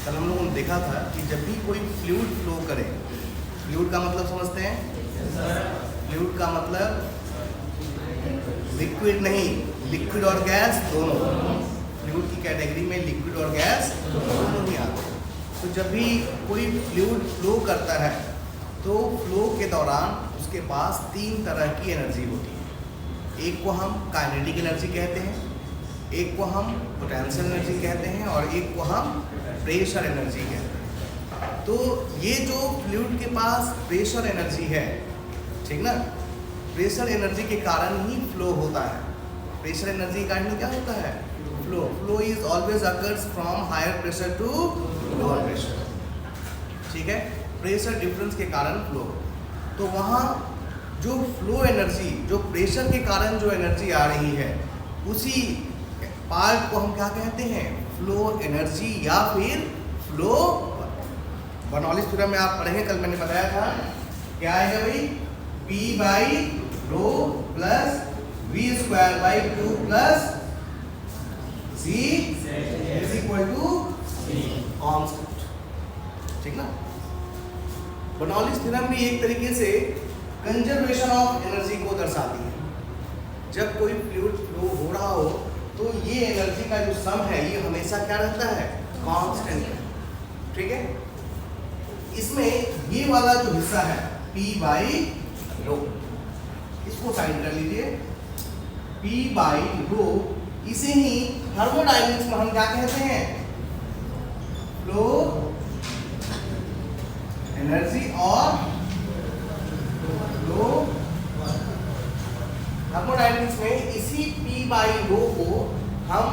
कल हम लोगों ने देखा था कि जब भी कोई फ्लूइड फ्लो करे, फ्लूइड का मतलब समझते हैं? फ्लूइड का मतलब लिक्विड नहीं, लिक्विड और गैस दोनों। फ्लूइड की कैटेगरी में लिक्विड और गैस दोनों ही आते हैं। तो जब भी कोई फ्लूइड फ्लो करता है तो फ्लो के दौरान उसके पास 3 तरह की एनर्जी होती है। एक को हम काइनेटिक एनर्जी कहते हैं, एक को हम पोटेंशियल एनर्जी कहते हैं और एक को हम प्रेशर एनर्जी कहते हैं। तो ये जो फ्लूइड के पास प्रेशर एनर्जी है, ठीक ना, प्रेशर एनर्जी के कारण ही फ्लो होता है। प्रेशर एनर्जी के कारण क्या होता है? Flow. Flow is always occurs from higher pressure to lower pressure, ठीक है। प्रेशर डिफरेंस के कारण फ्लो। तो वहाँ जो फ्लो एनर्जी, जो प्रेशर के कारण जो एनर्जी आ रही है, उसी पार्ट को हम क्या कहते हैं? फ्लो एनर्जी या फिर फ्लो। बर्नौलीज थ्योरम में आप पढ़ेंगे, कल मैंने बताया था क्या आएगा भाई? P by rho plus v square by 2 plus C is equal to constant, ठीक ना। बर्नौलीज थ्योरम भी एक तरीके से कंजर्वेशन ऑफ एनर्जी को दर्शाती है। जब कोई फ्लूइड फ्लो हो रहा हो तो ये एनर्जी का जो सम है ये हमेशा क्या रहता है? कांस्टेंट है, ठीक है। इसमें ये वाला जो हिस्सा है P बाई रो, इसको साइड कर लीजिए। P बाई रो, इसे ही थर्मोडायनेमिक्स में हम क्या कहते हैं? फ्लो एनर्जी और फ्लो। थर्मोडायनेमिक्स में इसी P बाई रो को हम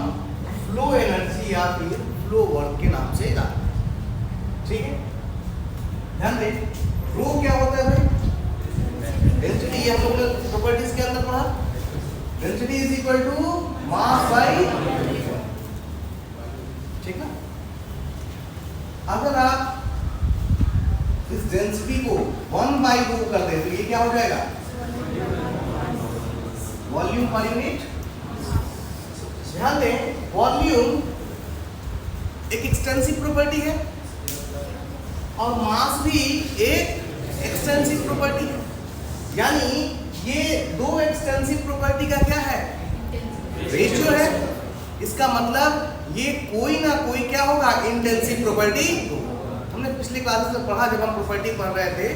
फ्लो एनर्जी या फिर फ्लो वर्क के नाम से जानते हैं, ठीक है। ध्यान दें, रो क्या होता है भाई? डेंसिटी। ये हम लोग ने प्रॉपर्टीज के अंदर पढ़ा। Density is equal to mass by, ठीक है। अगर आप इस डेंसिटी को 1 बाई रो कर दें तो ये क्या हो जाएगा? Volume per unit. ध्यान दें, वॉल्यूम एक एक्सटेंसिव प्रॉपर्टी है और मास भी एक एक्सटेंसिव प्रॉपर्टी है। यानी ये दो एक्सटेंसिव प्रॉपर्टी का क्या है? रेशियो है। इसका मतलब ये कोई ना कोई क्या होगा? Intensive property. हमने पिछले क्लासेस में पढ़ा, जब हम प्रॉपर्टी पढ़ रहे थे,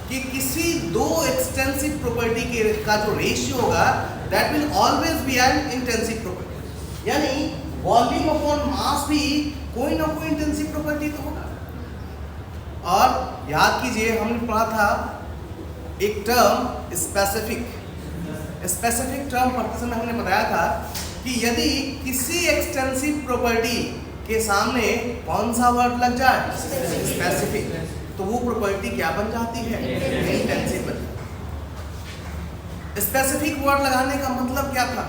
कि किसी दो एक्सटेंसिव प्रॉपर्टी का जो रेशियो होगा that will always be N intensive property. यानी वॉल्यूम अपॉन मास भी कोई ना कोई इंटेंसिव प्रॉपर्टी तो होगा। और याद कीजिए, हमने पढ़ा था एक टर्म स्पेसिफिक। स्पेसिफिक टर्म पढ़ते समय हमने बताया था कि यदि किसी एक्सटेंसिव प्रॉपर्टी के सामने कौन सा वर्ड लग जाए? स्पेसिफिक, तो वो प्रॉपर्टी क्या बन जाती है? इंटेंसिव बन जाती है। स्पेसिफिक वर्ड लगाने का मतलब क्या था?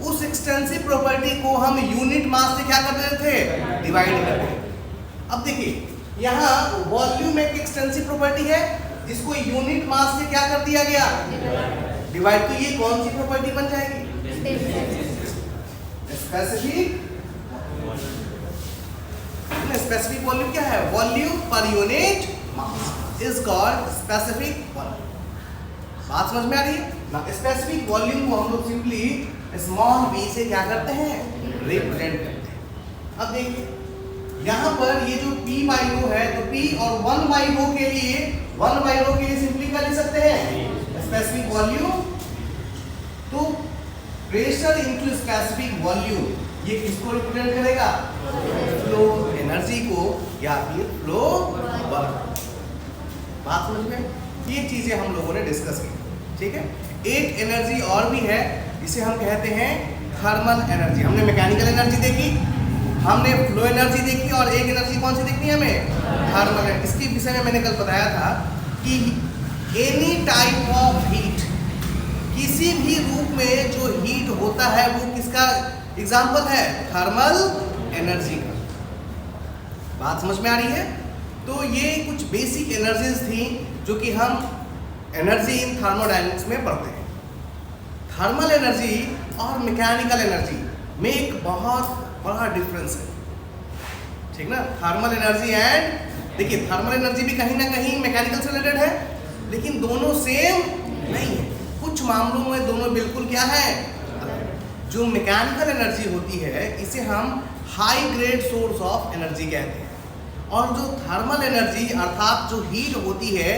उस एक्सटेंसिव प्रॉपर्टी को हम यूनिट मास से क्या कर देते थे? डिवाइड कर देते। अब देखिए, यहाँ वॉल्यूम एक एक्सटेंसिव प्रॉपर्टी है जिसको यूनिट मास से क्या कर दिया गया? डिवाइड। तो ये कौन सी प्रॉपर्टी बन जाएगी? स्पेसिफिक। स्पेसिफिक वॉल्यूम क्या है? Volume per unit mass is called specific volume. बात समझ में आ रही है ना? स्पेसिफिक वॉल्यूम को हम लोग सिंपली स्मॉल v से क्या करते हैं? रिप्रेजेंट करते हैं। अब देखिए, यहाँ पर ये जो P बाई रो है, तो P और 1 बाई रो के लिए, 1 बाई रो के लिए सिंपली क्या लिख सकते हैं? Specific volume. तो प्रेशर इनटू स्पेसिफिक वॉल्यूम, ये किसको रिप्रेजेंट करेगा? फ्लो एनर्जी को या फिर फ्लो वर्क। बात समझ में? ये चीजें हम लोगों ने डिस्कस की, ठीक है। एक एनर्जी और भी है, इसे हम कहते हैं थर्मल एनर्जी। हमने मैकेनिकल एनर्जी देखी, हमने फ्लो एनर्जी देखी, और एक एनर्जी कौन सी देखनी है हमें? थर्मल। इसके विषय में मैंने कल बताया था कि एनी टाइप ऑफ हीट, किसी भी रूप में जो हीट होता है वो किसका एग्जाम्पल है? थर्मल एनर्जी का। बात समझ में आ रही है? तो ये कुछ बेसिक एनर्जीज थी जो कि हम एनर्जी इन थर्मोडायनेमिक्स में पढ़ते हैं। थर्मल एनर्जी और मैकेनिकल एनर्जी में एक बहुत बड़ा डिफरेंस है, ठीक ना, थर्मल एनर्जी एंड, देखिए थर्मल एनर्जी भी कहीं ना कहीं मैकेनिकल से रिलेटेड है, लेकिन दोनों सेम नहीं है। कुछ मामलों में दोनों बिल्कुल क्या है, जो मैकेनिकल एनर्जी होती है इसे हम high grade source of energy कहते हैं, और जो थर्मल एनर्जी अर्थात जो हीट होती है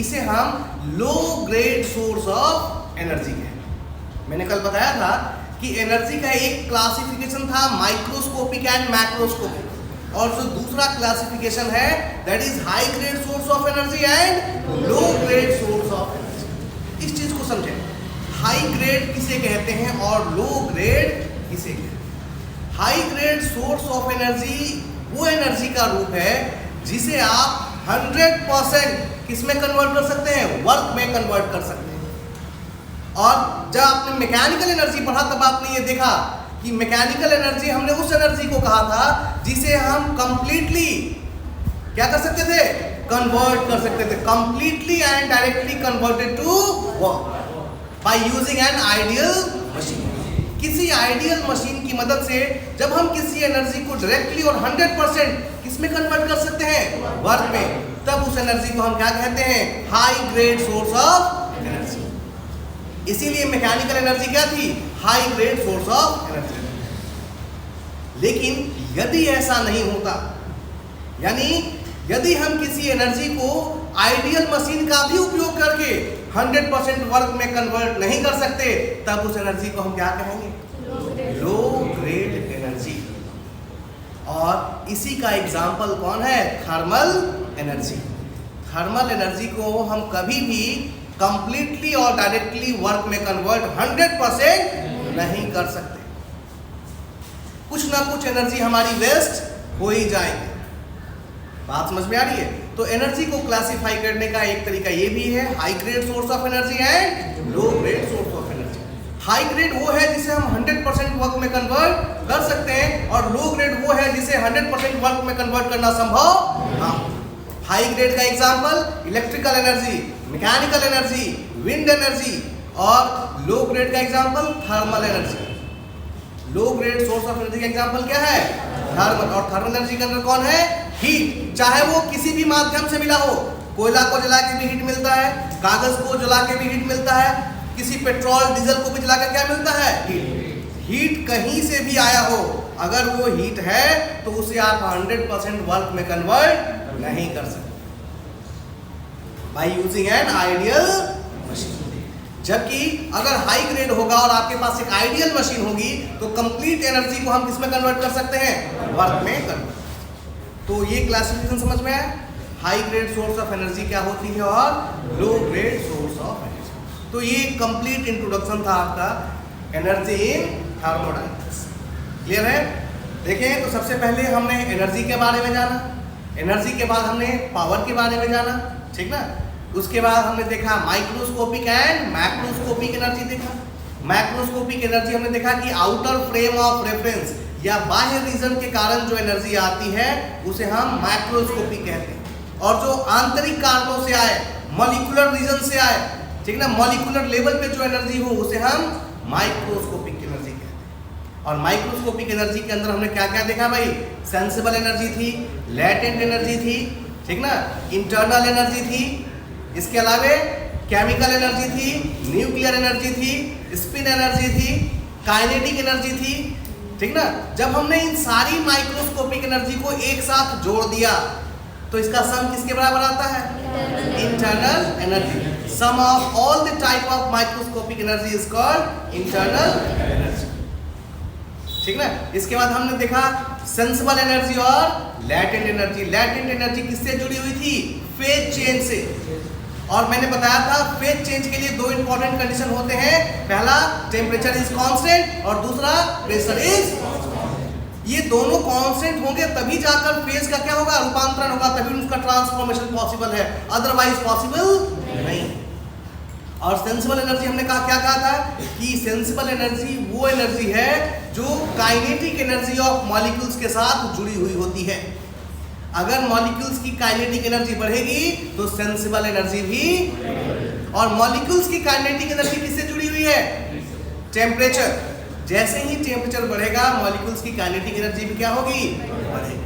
इसे हम low grade source of energy कहते हैं। मैंने कल बताया था कि एनर्जी का एक क्लासिफिकेशन था माइक्रोस्कोपिक एंड मैक्रोस्कोपिक, और जो दूसरा क्लासिफिकेशन है that is high grade source of energy and low grade source of energy. इस चीज को समझें, हाई ग्रेड किसे कहते हैं और लो ग्रेड किसे कहते हैं। High grade source of energy वो एनर्जी का रूप है जिसे आप 100% किस में कन्वर्ट कर सकते हैं, वर्क में कन्वर्ट कर सकते हैं। और जब आपने मैकेनिकल एनर्जी पढ़ा तब आपने ये देखा कि मैकेनिकल एनर्जी हमने उस एनर्जी को कहा था जिसे हम कंप्लीटली क्या कर सकते थे, कन्वर्ट कर सकते थे, completely and directly converted to work by using an ideal machine. किसी आइडियल मशीन की मदद से जब हम किसी एनर्जी को डायरेक्टली और 100% किस में कन्वर्ट कर सकते हैं, वर्क में, तब उस एनर्जी को हम क्या कहते हैं, high grade source of energy. इसीलिए मैकेनिकल एनर्जी क्या थी, high grade source of energy. लेकिन यदि ऐसा नहीं होता, यानी यदि हम किसी एनर्जी को आइडियल मशीन का भी उपयोग करके 100% वर्क में कन्वर्ट नहीं कर सकते, तब उस एनर्जी को हम क्या कहेंगे, लो ग्रेड एनर्जी। और इसी का एग्जाम्पल कौन है, थर्मल एनर्जी। थर्मल एनर्जी को हम कभी भी कंप्लीटली और डायरेक्टली वर्क में कन्वर्ट 100% नहीं कर सकते, कुछ ना कुछ एनर्जी हमारी वेस्ट हो ही जाएगी। बात समझ में आ रही है? तो एनर्जी को क्लासिफाई करने का एक तरीका ये भी है, high grade source of energy and low grade source of energy. High grade वो है जिसे हम 100% वर्क में कन्वर्ट कर सकते हैं, और लो ग्रेड वो है जिसे 100% वर्क में कन्वर्ट करना संभव ना हो। हाई ग्रेड का example electrical energy, mechanical energy, wind energy, और लो ग्रेड का example thermal energy. Low grade source of energy का एग्जांपल क्या है, थर्मल। और थर्मल एनर्जी के अंदर कौन है, हीट। चाहे वो किसी भी माध्यम से मिला हो, कोयला को जला के भी हीट मिलता है, कागज को जला के भी हीट मिलता है, किसी पेट्रोल डीजल को भी जला के क्या मिलता है, हीट। हीट कहीं से भी आया हो, अगर वो हीट है तो उसे आप 100% वर्क में कन्वर्ट नहीं कर सकते bye using an ideal machine. जबकि अगर हाई ग्रेड होगा और आपके पास एक आइडियल मशीन होगी तो कंप्लीट एनर्जी को हम किस में कन्वर्ट कर सकते हैं, वर्क में कन्वर्ट। तो ये क्लासिफिकेशन समझ में आया, high grade source of energy क्या होती है और low grade source of energy. तो ये कंप्लीट इंट्रोडक्शन था आपका एनर्जी इन थर्मोडायनामिक्स। क्लियर है? देखें, तो सबसे पहले हमने एनर्जी के बारे में जाना, एनर्जी के बाद हमने पावर के बारे में जाना, ठीक ना। उसके बाद हमने देखा माइक्रोस्कोपिक एंड मैक्रोस्कोपिक एनर्जी देखा। मैक्रोस्कोपिक एनर्जी हमने देखा कि आउटर फ्रेम ऑफ रेफरेंस या बाह्य रीजन के कारण जो एनर्जी आती है उसे हम मैक्रोस्कोपिक कहते हैं, और जो आंतरिक कारणों से आए, मॉलिक्यूलर रीजन से आए, ठीक ना, मॉलिक्यूलर लेवल पे जो एनर्जी हो उसे हम माइक्रोस्कोपिक एनर्जी कहते हैं। और माइक्रोस्कोपिक एनर्जी के अंदर हमने क्या क्या देखा भाई, सेंसिबल एनर्जी थी, लैटेंट एनर्जी थी, ठीक ना, इंटरनल एनर्जी थी, इसके अलावा केमिकल एनर्जी थी, न्यूक्लियर एनर्जी थी, स्पिन एनर्जी थी, काइनेटिक एनर्जी थी, ठीक ना। जब हमने इन सारी माइक्रोस्कोपिक एनर्जी को एक साथ जोड़ दिया तो इसका सम किसके बराबर आता है, internal energy. Sum of all the type of microscopic energy is called internal energy, ठीक ना। इसके बाद हमने देखा सेंसिबल एनर्जी और लैटेंट एनर्जी। लैटेंट एनर्जी किससे जुड़ी हुई थी, फेज चेंज से। और मैंने बताया था फेज चेंज के लिए दो इंपॉर्टेंट कंडीशन होते हैं, पहला टेम्परेचर इज कांस्टेंट और दूसरा प्रेशर इज। ये दोनों कांस्टेंट होंगे तभी जाकर फेज का क्या होगा, रूपांतरण होगा, तभी उसका ट्रांसफॉर्मेशन पॉसिबल है, अदरवाइज पॉसिबल नहीं। और सेंसिबल एनर्जी हमने कहा, क्या कहा था कि सेंसिबल एनर्जी वो एनर्जी है जो काइनेटिक एनर्जी ऑफ मॉलिक्यूल्स के साथ जुड़ी हुई होती है। अगर मॉलिक्यूल्स की काइनेटिक एनर्जी बढ़ेगी तो सेंसिबल एनर्जी भी, और मॉलिक्यूल्स की काइनेटिक एनर्जी किससे जुड़ी हुई है, टेम्परेचर। जैसे ही टेम्परेचर बढ़ेगा मॉलिक्यूल्स की काइनेटिक एनर्जी भी क्या होगी, बढ़ेगी।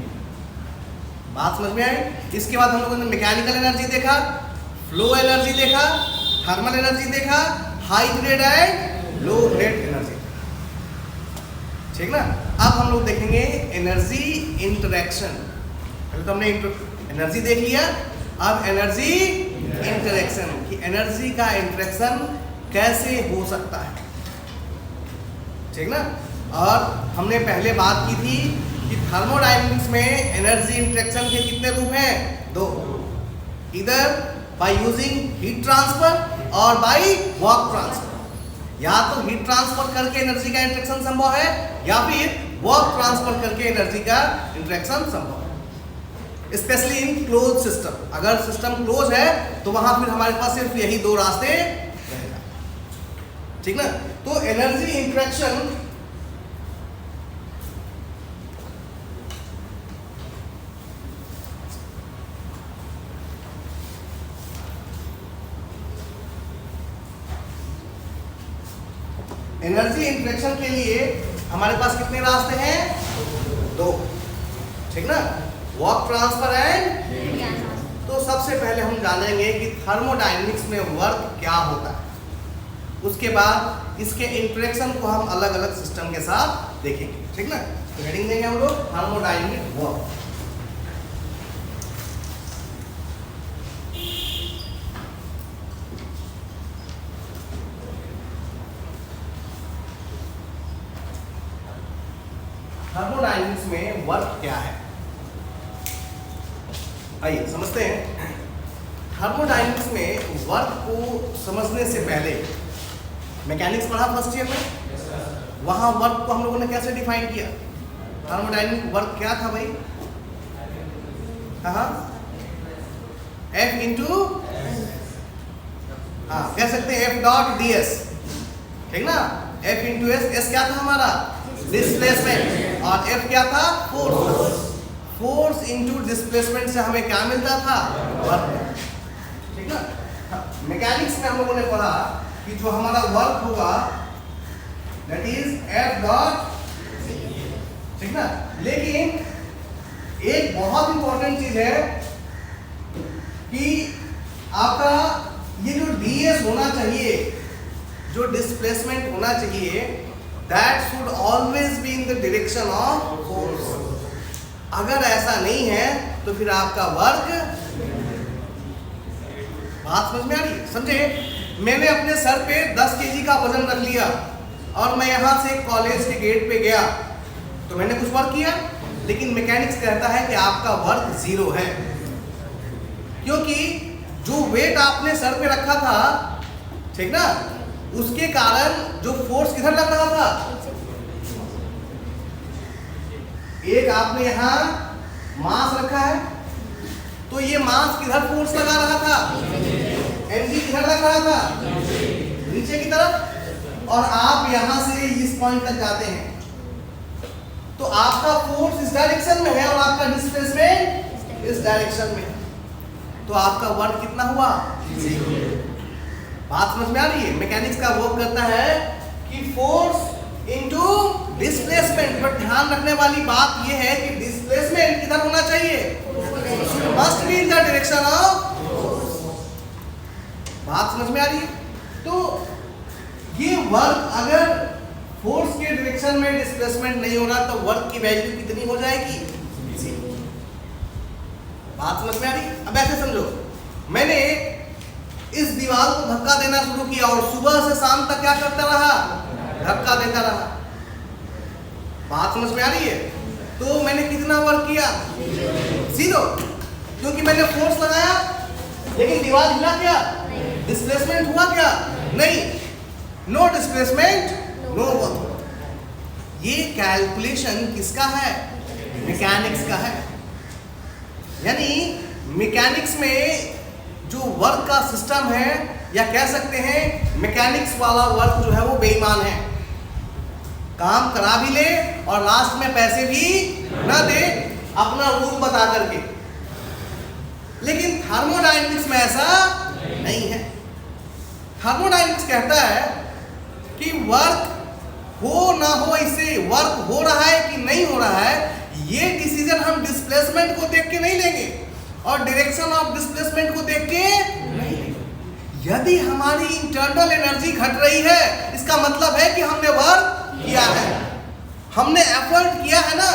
बात समझ में आई? इसके बाद हम लोगों ने मैकेनिकल एनर्जी देखा, फ्लो एनर्जी देखा, थर्मल एनर्जी देखा, high grade and low grade energy, ठीक ना। अब हम लोग देखेंगे एनर्जी इंटरेक्शन। पहले तो हमने एनर्जी देख लिया, अब एनर्जी इंटरेक्शन कि एनर्जी का इंटरेक्शन कैसे हो सकता है, ठीक ना। और हमने पहले बात की थी कि थर्मोडायनेमिक्स में एनर्जी इंटरेक्शन के कितने रूप हैं? दो, इधर बाय यूजिंग हीट ट्रांसफर और बाय वर्क ट्रांसफर। या तो हीट ट्रांसफर करके एनर्जी का इंटरेक्शन संभव है या फिर वर्क ट्रांसफर करके एनर्जी का इंटरेक्शन संभव है, स्पेशली इन क्लोज सिस्टम। अगर सिस्टम क्लोज है तो वहां फिर हमारे पास सिर्फ यही दो रास्ते रहेगा, ठीक ना। तो एनर्जी इंटरेक्शन एनर्जी इंटरेक्शन के लिए हमारे पास कितने रास्ते हैं? दो, ठीक ना, वर्क ट्रांसफर एंड। तो सबसे पहले हम जानेंगे कि थर्मोडायनेमिक्स में वर्क क्या होता है, उसके बाद इसके इंटरेक्शन को हम अलग अलग सिस्टम के साथ देखेंगे, ठीक ना। तो हेडिंग देंगे हम लोग थर्मोडायनेमिक वर्क। थर्मोडायनेमिक्स में वर्क क्या है, आइए समझते हैं। थर्मोडायनेमिक्स में वर्क को समझने से पहले मैकेनिक्स पढ़ा फर्स्ट ईयर में, वहां वर्क को हम लोगों ने कैसे डिफाइन किया? थर्मोडायनेमिक वर्क क्या था भाई? हाँ, F इंटू, हाँ कह सकते हैं F डॉट डी एस, ठीक ना। F इंटू एस, एस क्या था हमारा? डिस्प्लेसमेंट, और F क्या था? फोर्स। फोर्स इंटू डिस्प्लेसमेंट से हमें क्या मिलता था? वर्क, ठीक ना। मैकेनिक्स में हम लोगों ने पढ़ा कि जो हमारा वर्क होगा दैट इज F डॉट, ठीक ना। लेकिन एक बहुत इंपॉर्टेंट चीज है कि आपका ये जो ds होना चाहिए, जो डिस्प्लेसमेंट होना चाहिए, that should always be in the direction of force। अगर ऐसा नहीं है तो फिर आपका वर्क, बात समझ में आ रही है? समझे? मैंने अपने सर पे 10 kg का वजन रख लिया और मैं यहां से कॉलेज के गेट पे गया तो मैंने कुछ वर्क किया, लेकिन मैकेनिक्स कहता है कि आपका वर्क जीरो है, क्योंकि जो वेट आपने सर पे रखा था, ठीक ना, उसके कारण जो फोर्स किधर लग रहा था? एक आपने यहां मास रखा है तो ये मास किधर फोर्स लगा रहा था? mg किधर लग रहा था? नीचे की तरफ। और आप यहां से इस पॉइंट तक जाते हैं तो आपका फोर्स इस डायरेक्शन में है और आपका डिस्प्लेसमेंट इस डायरेक्शन में, तो आपका वर्क कितना हुआ? बात समझ में आ रही है? मैकेनिक्स का वर्क करता है कि फोर्स इनटू डिस्प्लेसमेंट, बट ध्यान रखने वाली बात यह है कि डिस्प्लेसमेंट किधर होना चाहिए? Must be in the direction of. बात समझ में आ रही है? तो ये वर्क अगर फोर्स के डायरेक्शन में डिस्प्लेसमेंट नहीं हो रहा तो वर्क की वैल्यू कितनी हो जाएगी? बात समझ में आ रही? अब ऐसे समझो, मैंने इस दीवार को धक्का देना शुरू किया और सुबह से शाम तक क्या करता रहा? धक्का देता रहा। बात समझ में आ रही है? तो मैंने कितना वर्क किया? जीरो, क्योंकि मैंने फोर्स लगाया लेकिन दीवार हिला क्या? डिस्प्लेसमेंट हुआ क्या? नहीं, नो डिस्प्लेसमेंट नो वर्क। ये कैलकुलेशन किसका है? मैकेनिक्स का है। यानी मैकेनिक्स में जो वर्क का सिस्टम है, या कह सकते हैं मैकेनिक्स वाला वर्क जो है वो बेईमान है, काम करा भी ले और लास्ट में पैसे भी ना दे अपना रूल बता करके। लेकिन थर्मोडायनेमिक्स में ऐसा नहीं है। थर्मोडायनेमिक्स कहता है कि वर्क हो ना हो, इससे वर्क हो रहा है कि नहीं हो रहा है, ये डिसीजन हम डिस्प्लेसमेंट को देख के नहीं लेंगे। और डायरेक्शन ऑफ डिस्प्लेसमेंट को देख के नहीं लिखा। यदि हमारी इंटरनल एनर्जी घट रही है, इसका मतलब है कि हमने वर्क किया है, हमने एफर्ट किया है ना।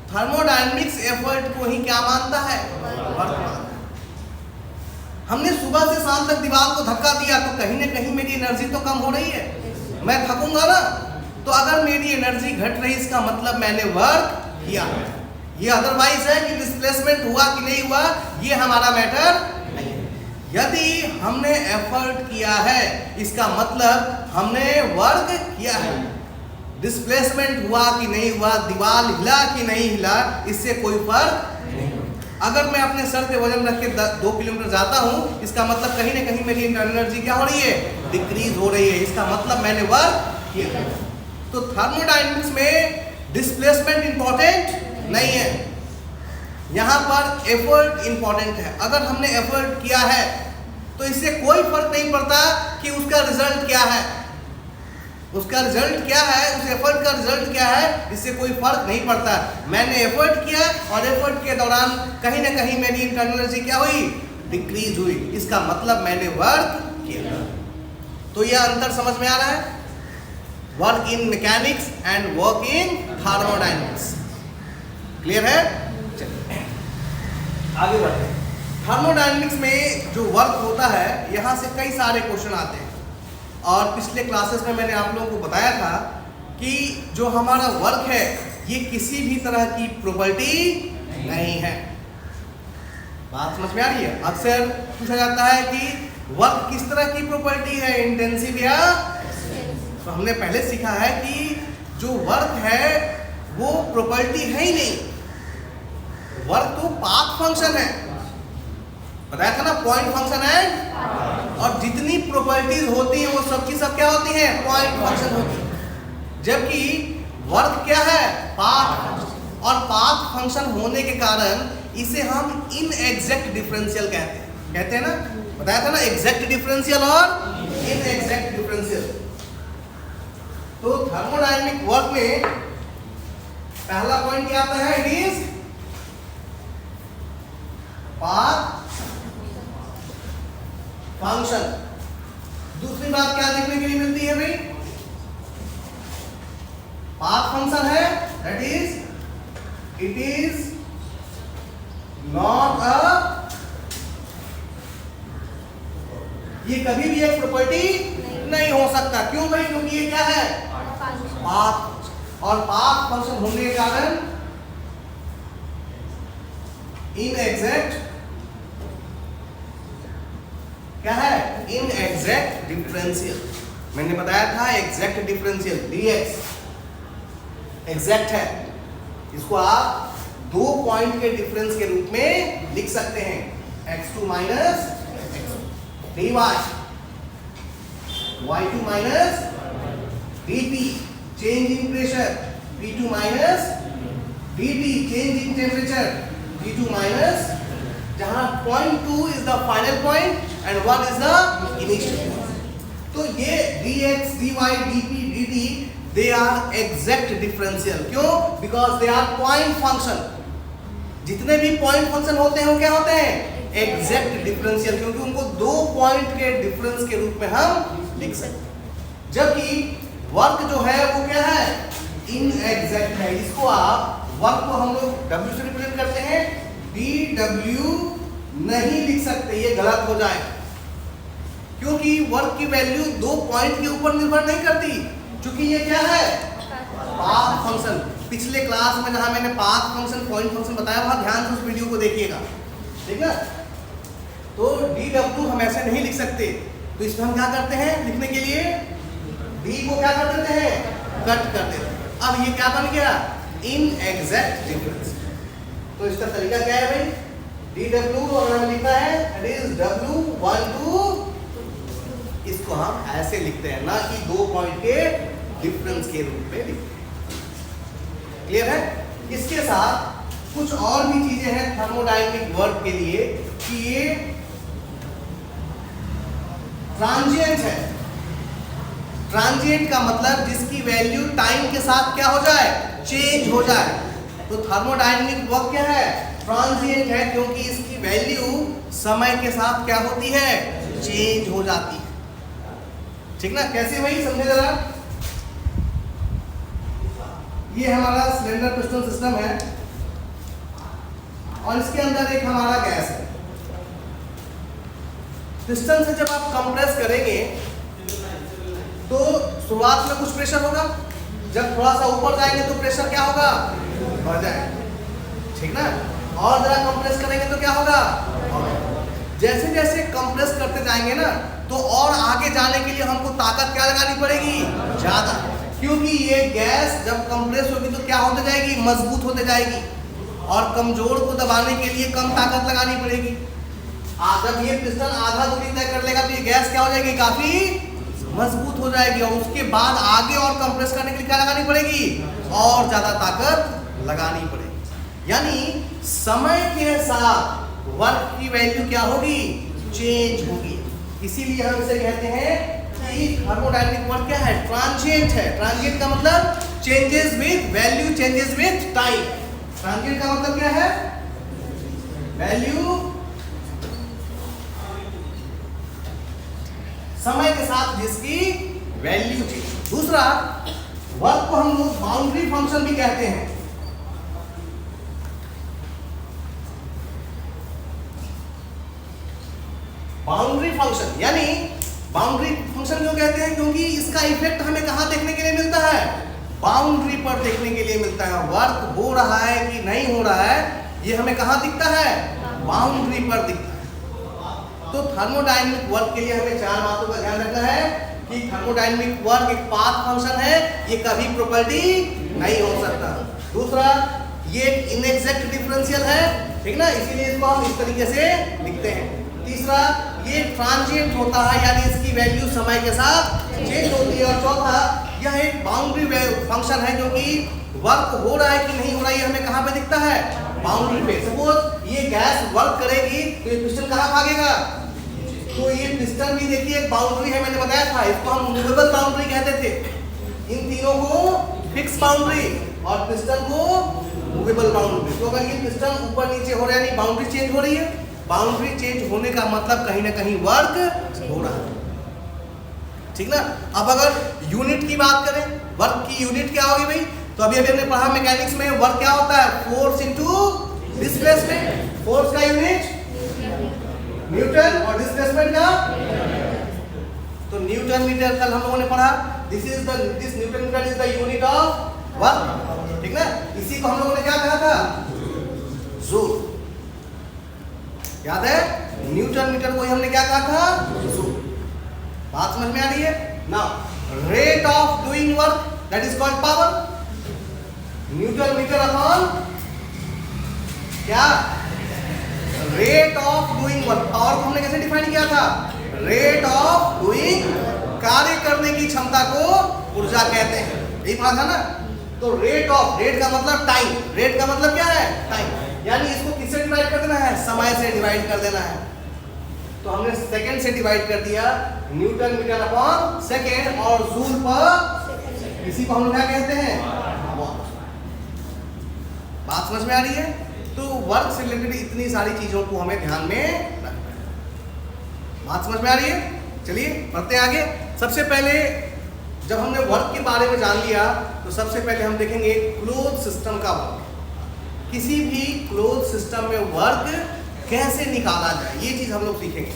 थर्मोडायनेमिक्स एफर्ट को ही क्या मानता है? वर्क मानता है। हमने सुबह से शाम तक दीवार को धक्का दिया तो कहीं ना कहीं मेरी एनर्जी तो कम हो रही है, मैं थकूंगा ना। तो अगर मेरी एनर्जी घट रही, इसका मतलब मैंने वर्क किया है। ये अदरवाइज है कि डिस्प्लेसमेंट हुआ कि नहीं हुआ, ये हमारा मैटर नहीं है। यदि हमने एफर्ट किया है, इसका मतलब हमने वर्क किया है। डिस्प्लेसमेंट हुआ कि नहीं हुआ, दीवार हिला कि नहीं हिला, इससे कोई फर्क नहीं। अगर मैं अपने सर पे वजन रख के 2 किलोमीटर जाता हूं, इसका मतलब कहीं ना कहीं मेरी इंटरनल एनर्जी क्या हो रही है? डिक्रीज हो रही है। इसका मतलब मैंने वर्क किया। तो थर्मोडायनेमिक्स में डिस्प्लेसमेंट इंपॉर्टेंट नहीं है, यहां पर एफर्ट इंपॉर्टेंट है। अगर हमने एफर्ट किया है तो इससे कोई फर्क नहीं पड़ता कि उसका रिजल्ट क्या है। उसका रिजल्ट क्या है, उस एफर्ट का रिजल्ट क्या है, इससे कोई फर्क नहीं पड़ता। मैंने एफर्ट किया और एफर्ट के दौरान कहीं ना कहीं मेरी इंटरनल एनर्जी क्या हुई? डिक्रीज हुई। इसका मतलब मैंने वर्क किया। तो यह अंतर समझ में आ रहा है? Work in mechanics and work in thermodynamics. Clear है? चलिए आगे बढ़ते हैं। थर्मोडायनेमिक्स में जो वर्क होता है, यहां से कई सारे क्वेश्चन आते हैं। और पिछले क्लासेस में मैंने आप लोगों को बताया था कि जो हमारा वर्क है, ये किसी भी तरह की प्रॉपर्टी नहीं है। बात समझ में आ रही है? अक्सर पूछा जाता है कि वर्क किस तरह की प्रॉपर्टी है, इंटेंसिव या। तो हमने पहले सीखा है कि जो वर्क है वो प्रॉपर्टी है ही नहीं, वर्क तो पाथ फंक्शन है। बताया था ना, पॉइंट फंक्शन है। और जितनी प्रॉपर्टीज होती हैं वो सब की सब क्या होती हैं? पॉइंट फंक्शन होती है। जबकि वर्क क्या है? Path function. और पाथ फंक्शन होने के कारण इसे हम इनएग्जैक्ट डिफरेंशियल कहते हैं ना। बताया था ना, एग्जैक्ट डिफरेंशियल और इनएग्जैक्ट डिफरेंशियल। तो थर्मोडायनेमिक वर्क में पहला पॉइंट क्या आता है? It is path function. दूसरी बात क्या देखने के लिए मिलती है भाई? पाथ फंक्शन है, that is it is not a, ये कभी भी एक प्रॉपर्टी नहीं हो सकता। क्यों भाई? क्योंकि ये क्या है? पाथ। और पाथ फंक्शन होने के कारण इनएग्जैक्ट क्या है? इनएग्जैक्ट डिफरेंशियल। मैंने बताया था एग्जैक्ट डिफरेंशियल dx एग्जैक्ट है। इसको आप 2 पॉइंट के डिफरेंस के रूप में लिख सकते हैं, x2 minus dy, y2 minus dp change in pressure, p2 minus dt change in temperature, p2 minus, जहां point 2 is the final point and 1 is the initial point. तो ये dx, dy, dp, dt they are exact differential. क्यों? Because they are point function. जितने भी point function होते हैं वो क्या होते हैं? Exact differential, क्योंकि उनको 2 पॉइंट के डिफरेंस के रूप में हम लिख सकते हैं। जबकि वर्क जो है वो क्या है? इनएग्जैक्ट है। इसको आप वर्क को हम लोग w से रिप्रेजेंट करते हैं, dw नहीं लिख सकते, ये गलत हो जाए। क्योंकि वर्क की वैल्यू 2 पॉइंट के ऊपर निर्भर नहीं करती, क्योंकि ये क्या है? Path function. पिछले क्लास में जहां मैंने पाथ फंक्शन, पॉइंट फंक्शन बताया, वहां ध्यान से उस वीडियो को देखिएगा, ठीक है? तो dw हम ऐसे नहीं लिख सकते, तो इसमें हम क्या करते हैं लिखने के लिए? d को क्या कर देते हैं? कट कर देते हैं। अब ये क्या बन गया? इनएग्जैक्ट डिफरेंस। तो इसका तरीका क्या है भाई? dw और हमने लिखा है इट इज w12, इसको हम ऐसे लिखते हैं, ना कि 2 पॉइंट के डिफरेंस के रूप में लिखते हैं। क्लियर है? इसके साथ कुछ और भी चीजें हैं थर्मोडायनेमिक वर्क के लिए कि ये ट्रांजिएंट है। ट्रांजिएंट का मतलब जिसकी वैल्यू टाइम के साथ क्या हो जाए? चेंज हो जाए। तो थर्मोडायनेमिक वर्क क्या है? ट्रांजिएंट है क्योंकि इसकी वैल्यू समय के साथ क्या होती है, चेंज हो जाती है। ठीक ना, कैसे भाई समझे जरा। ये हमारा सिलेंडर पिस्टन सिस्टम है और इसके अंदर एक हमारा गैस है। पिस्टन से जब आप कंप्रेस करेंगे तो शुरुआत में कुछ प्रेशर होगा, जब थोड़ा सा ऊपर जाएंगे तो प्रेशर क्या होगा, बढ़ जाएगा। ठीक ना, और जरा कंप्रेस करेंगे तो क्या होगा, जैसे जैसे कंप्रेस करते जाएंगे ना तो और आगे जाने के लिए हमको ताकत क्या लगानी पड़ेगी, ज्यादा, क्योंकि ये गैस जब कंप्रेस होगी तो क्या होते जाएगी, मजबूत होते जाएगी और कमजोर को दबाने के लिए कम ताकत लगानी पड़ेगी। जब ये पिस्टन आधा दूरी तय कर लेगा तो ये गैस क्या हो जाएगी, काफी मजबूत हो जाएगी और उसके बाद आगे और कंप्रेस करने के लिए क्या लगानी पड़ेगी, और ज्यादा ताकत लगानी पड़ेगी। यानी समय के साथ वर्क की वैल्यू क्या होगी, चेंज होगी। इसीलिए हम इसे कहते हैं कि थर्मोडायनामिक वर्क क्या है, ट्रांजिएंट है। ट्रांजिएंट का मतलब changes with value, changes with time. Transient का मतलब क्या है, वैल्यू समय के साथ जिसकी वैल्यू चेंज। दूसरा, वर्क को हम लोग बाउंड्री फंक्शन भी कहते हैं। बाउंड्री फंक्शन, यानी बाउंड्री फंक्शन क्यों कहते हैं, क्योंकि इसका इफेक्ट हमें कहां देखने के लिए मिलता है, बाउंड्री पर देखने के लिए मिलता है। वर्क हो रहा है कि नहीं हो रहा है ये हमें कहां दिखता है, बाउंड्री पर दिखता है। तो थर्मोडायनामिक वर्क के लिए हमें चार बातों का ध्यान रखना है कि थर्मोडायनामिक वर्क एक पाथ फंक्शन है, ये कभी प्रॉपर्टी नहीं हो सकता। दूसरा, ये एक इनएग्जैक्ट डिफरेंशियल है, ठीक ना, इसीलिए इसको हम इस तरीके से लिखते हैं। तीसरा, ये ट्रांजिएंट होता है, यानी इसकी वैल्यू समय के साथ चेंज होती है। और चौथा, यह एक बाउंड्री फंक्शन है, क्योंकि वर्क हो रहा है कि नहीं हो रहा है ये हमें कहां पे दिखता है, बाउंड्री पे। सपोज ये गैस वर्क करेगी तो ये पिस्टन कहां भागेगा, तो ये पिस्टन भी देखिए एक बाउंड्री है, मैंने बताया था, इसको हम मूवेबल बाउंड्री कहते थे। इन तीनों को फिक्स बाउंड्री और पिस्टन को मूवेबल बाउंड्री। तो अगर ये पिस्टन ऊपर नीचे हो रहा है, यानी बाउंड्री चेंज हो रही है। बाउंड्री चेंज होने का मतलब कहीं ना कहीं वर्क हो रहा है, ठीक ना। अब अगर यूनिट की बात करें, वर्क की यूनिट क्या होगी भाई, तो अभी हमने पढ़ा मैकेनिक्स में वर्क क्या होता है, फोर्स इनटू डिस्प्लेसमेंट। फोर्स का यूनिट न्यूटन और डिस्प्लेसमेंट का, तो न्यूटन मीटर कल हम लोगों ने पढ़ा। This newton metre is the unit of work, ठीक ना। इसी को हम लोगों ने क्या कहा था, जूल, याद है, न्यूटन मीटर को ही हमने क्या कहा था, जूल। बात समझ में आ रही है। Now rate of doing work that is called power, Newton metre upon क्या, rate of doing work. Power को हमने कैसे डिफाइन किया था, रेट ऑफ डूइंग, कार्य करने की क्षमता को ऊर्जा कहते हैं, यही पढ़ा था ना। तो रेट ऑफ, रेट का मतलब टाइम, रेट का मतलब क्या है, टाइम, यानी इसको किससे डिवाइड कर देना है, समय से डिवाइड कर देना है। तो हमने सेकंड से डिवाइड कर दिया, न्यूटन मीटर अपॉन सेकंड, और जूल पर, इसी को हम लोग क्या कहते हैं, वॉट। बात समझ में आ रही है। तो वर्क से रिलेटेड इतनी सारी चीजों को हमें ध्यान में रखना है। बात समझ में आ रही है। चलिए पढ़ते हैं आगे। सबसे पहले जब हमने वर्क के बारे में जान लिया तो सबसे पहले हम देखेंगे क्लोज सिस्टम का वर्क। किसी भी क्लोज सिस्टम में वर्क कैसे निकाला जाए ये चीज हम लोग सीखेंगे।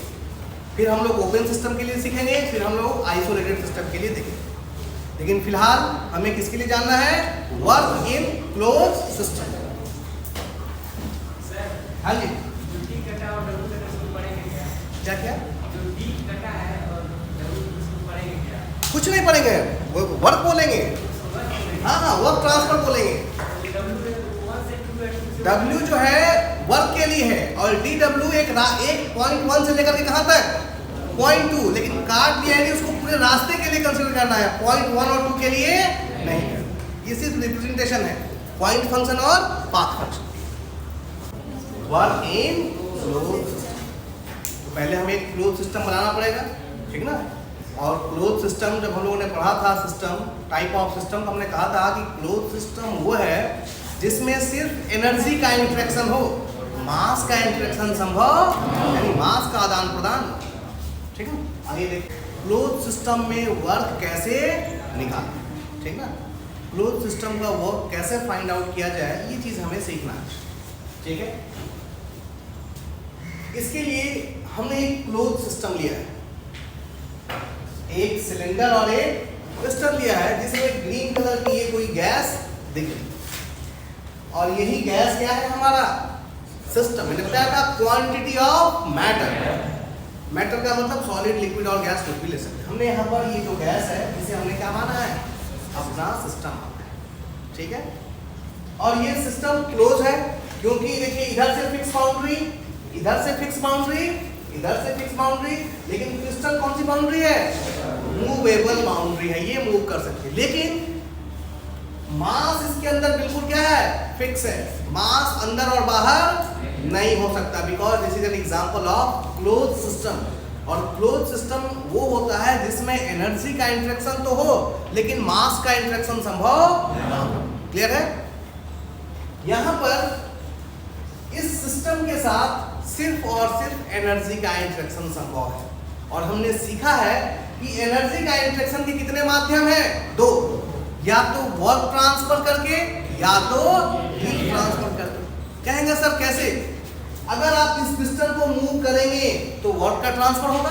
फिर हम लोग ओपन सिस्टम के लिए सीखेंगे, फिर हम लोग आइसोलेटेड सिस्टम के लिए देखेंगे। लेकिन फिलहाल हमें किसके लिए जानना है, वर्क इन क्लोज सिस्टम। हाँ जी, क्या क्या कुछ नहीं पढ़ेंगे, वर्क बोलेंगे। हाँ हाँ, वर्क ट्रांसफर बोलेंगे। W जो है वर्क के लिए है और DW एक पॉइंट 1 से लेकर के कहाँ तक, पॉइंट 2, लेकिन काट दिया है उसको पूरे रास्ते के लिए कंसीडर करना है, पॉइंट 1 और 2 के लिए नहीं। ये सिर्फ रिप्रेजेंटेशन है, पॉइंट फंक्शन और path function. Work in close system, तो पहले हमें एक क्लोज सिस्टम बनाना पड़ेगा, ठीक ना। और क्लोज सिस्टम जब हम लोगों ने पढ़ा था, सिस्टम टाइप ऑफ सिस्टम, हमने कहा था कि क्लोज सिस्टम वो है जिसमें सिर्फ एनर्जी का इंटरेक्शन हो, मास का इंटरेक्शन संभव, यानी मास का आदान प्रदान। ठीक है, आगे देखिए क्लोज सिस्टम में वर्क कैसे निकालें। ठीक ना, क्लोज सिस्टम का वर्क कैसे फाइंड आउट किया जाए, ये चीज हमें सीखना है। ठीक है, इसके लिए हमने एक क्लोज सिस्टम लिया है, एक सिलेंडर और एक पिस्टन लिया है, जिसमें ग्रीन कलर की ये कोई गैस दिख रही, और यही गैस क्या है हमारा सिस्टम। मैंने बताया था क्वांटिटी ऑफ मैटर। मैटर का मतलब सॉलिड, लिक्विड और गैस कुछ भी ले सकते हैं। हमने यहाँ पर ये जो गैस है इसे हमने क्या माना है, अपना सिस्टम माना है। ठीक है, और ये सिस्टम क्लोज है क्योंकि देखिए इधर से फिक्स बाउंड्री, इधर से फिक्स बाउंड्री, इधर से फिक्स बाउंड्री, लेकिन पिस्टन कौन सी बाउंड्री है, मूवेबल बाउंड्री है, ये मूव कर सकती है। लेकिन मास इसके अंदर बिल्कुल क्या है, फिक्स है। मास अंदर और बाहर नहीं हो सकता, because this is an example of close system. और क्लोज सिस्टम वो होता है जिसमें एनर्जी का इंटरेक्शन तो हो लेकिन मास का इंटरेक्शन संभव ना हो। क्लियर है, यहां पर इस सिस्टम के साथ सिर्फ और सिर्फ एनर्जी का इंटरेक्शन संभव है। और हमने सीखा है कि एनर्जी का इंटरेक्शन के कितने माध्यम है, दो, या तो वर्क ट्रांसफर करके या तो हीट ट्रांसफर करके। कहेंगे सर कैसे, अगर आप इस पिस्टन को मूव करेंगे तो वर्क का ट्रांसफर होगा